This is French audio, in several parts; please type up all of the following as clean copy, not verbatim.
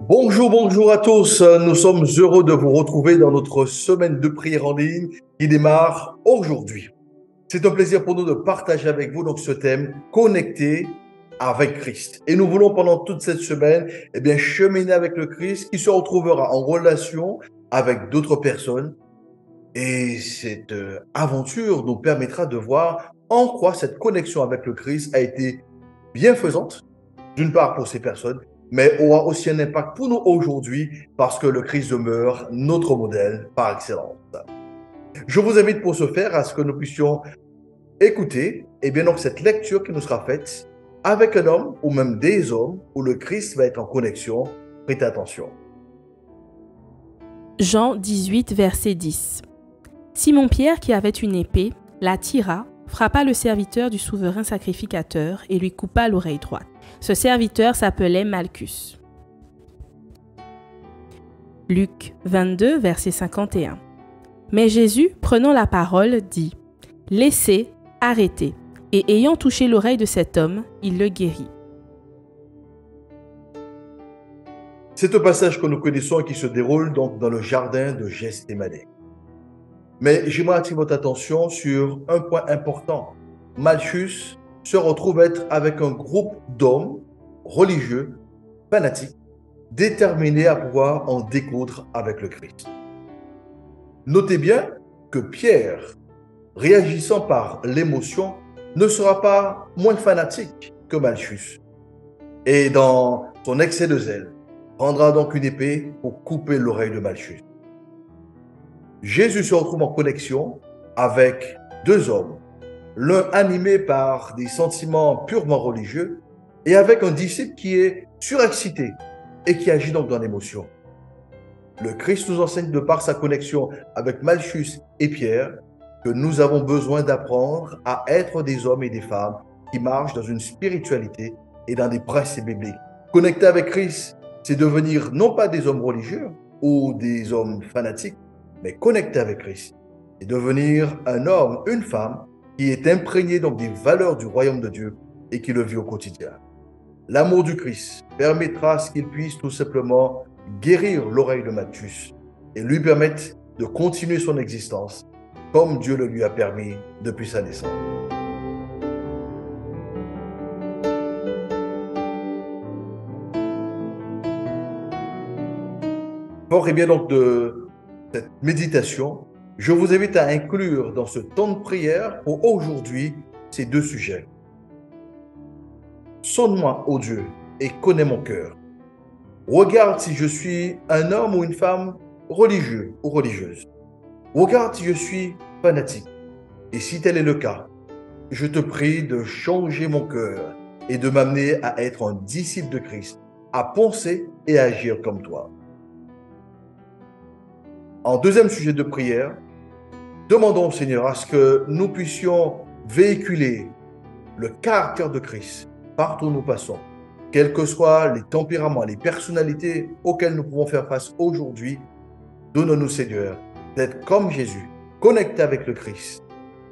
Bonjour, bonjour à tous. Nous sommes heureux de vous retrouver dans notre semaine de prière en ligne qui démarre aujourd'hui. C'est un plaisir pour nous de partager avec vous donc ce thème connecté avec Christ. Et nous voulons pendant toute cette semaine cheminer avec le Christ qui se retrouvera en relation avec d'autres personnes. Et cette aventure nous permettra de voir en quoi cette connexion avec le Christ a été bienfaisante, d'une part pour ces personnes, mais aura aussi un impact pour nous aujourd'hui parce que le Christ demeure notre modèle par excellence. Je vous invite pour ce faire à ce que nous puissions écouter donc cette lecture qui nous sera faite avec un homme ou même des hommes où le Christ va être en connexion. Prêtez attention. Jean 18, verset 10. Simon-Pierre, qui avait une épée, la tira, frappa le serviteur du souverain sacrificateur et lui coupa l'oreille droite. Ce serviteur s'appelait Malchus. Luc 22, verset 51. Mais Jésus, prenant la parole, dit « Laissez, arrêtez ». Et ayant touché l'oreille de cet homme, il le guérit. C'est un passage que nous connaissons et qui se déroule donc dans le jardin de Gethsémani. Mais j'aimerais attirer votre attention sur un point important. Malchus se retrouve être avec un groupe d'hommes religieux, fanatiques, déterminés à pouvoir en découdre avec le Christ. Notez bien que Pierre, réagissant par l'émotion, ne sera pas moins fanatique que Malchus. Et dans son excès de zèle, prendra donc une épée pour couper l'oreille de Malchus. Jésus se retrouve en connexion avec deux hommes, l'un animé par des sentiments purement religieux et avec un disciple qui est surexcité et qui agit donc dans l'émotion. Le Christ nous enseigne de par sa connexion avec Malchus et Pierre que nous avons besoin d'apprendre à être des hommes et des femmes qui marchent dans une spiritualité et dans des principes bibliques. Connecter avec Christ, c'est devenir non pas des hommes religieux ou des hommes fanatiques, mais connecter avec Christ et devenir un homme, une femme qui est imprégné donc des valeurs du royaume de Dieu et qui le vit au quotidien. L'amour du Christ permettra à ce qu'il puisse tout simplement guérir l'oreille de Malchus et lui permettre de continuer son existence comme Dieu le lui a permis depuis sa naissance. Fort et bien donc de cette méditation, je vous invite à inclure dans ce temps de prière pour aujourd'hui ces deux sujets. Sonne-moi, ô Dieu, et connais mon cœur. Regarde si je suis un homme ou une femme religieux ou religieuse. Regarde si je suis fanatique. Et si tel est le cas, je te prie de changer mon cœur et de m'amener à être un disciple de Christ, à penser et à agir comme toi. En deuxième sujet de prière, demandons au Seigneur à ce que nous puissions véhiculer le caractère de Christ partout où nous passons, quels que soient les tempéraments, les personnalités auxquelles nous pouvons faire face aujourd'hui. Donne-nous, Seigneur, d'être comme Jésus, connecté avec le Christ,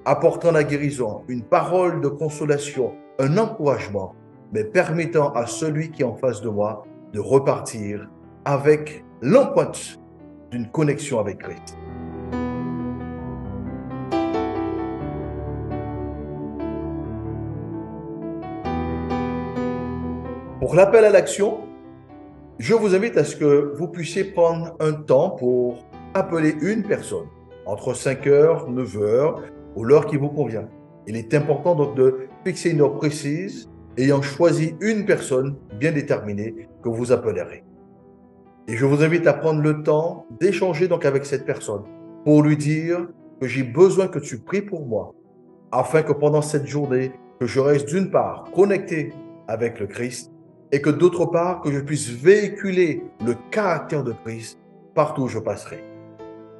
apportant la guérison, une parole de consolation, un encouragement, mais permettant à celui qui est en face de moi de repartir avec l'empreinte d'une connexion avec Christ. Pour l'appel à l'action, je vous invite à ce que vous puissiez prendre un temps pour appeler une personne entre 5h, 9h ou l'heure qui vous convient. Il est important donc de fixer une heure précise ayant choisi une personne bien déterminée que vous appellerez. Et je vous invite à prendre le temps d'échanger donc avec cette personne pour lui dire que j'ai besoin que tu pries pour moi afin que pendant cette journée, que je reste d'une part connecté avec le Christ et que d'autre part, que je puisse véhiculer le caractère de Christ partout où je passerai.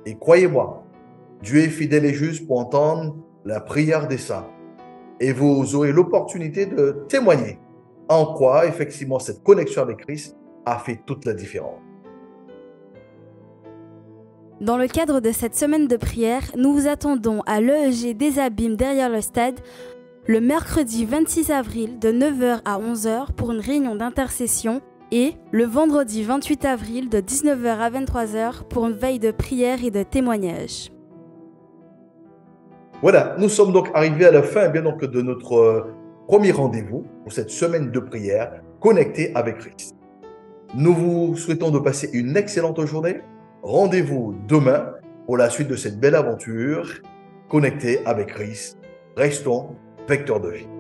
Et croyez-moi, Dieu est fidèle et juste pour entendre la prière des saints. Et vous aurez l'opportunité de témoigner en quoi, effectivement, cette connexion avec Christ a fait toute la différence. Dans le cadre de cette semaine de prière, nous vous attendons à l'EEG des Abîmes derrière le stade le mercredi 26 avril de 9h à 11h pour une réunion d'intercession Et le vendredi 28 avril de 19h à 23h pour une veille de prière et de témoignage. Voilà, nous sommes donc arrivés à la fin donc, de notre premier rendez-vous pour cette semaine de prière connectée avec Christ. Nous vous souhaitons de passer une excellente journée. Rendez-vous demain pour la suite de cette belle aventure connectée avec Christ. Restons vecteurs de vie.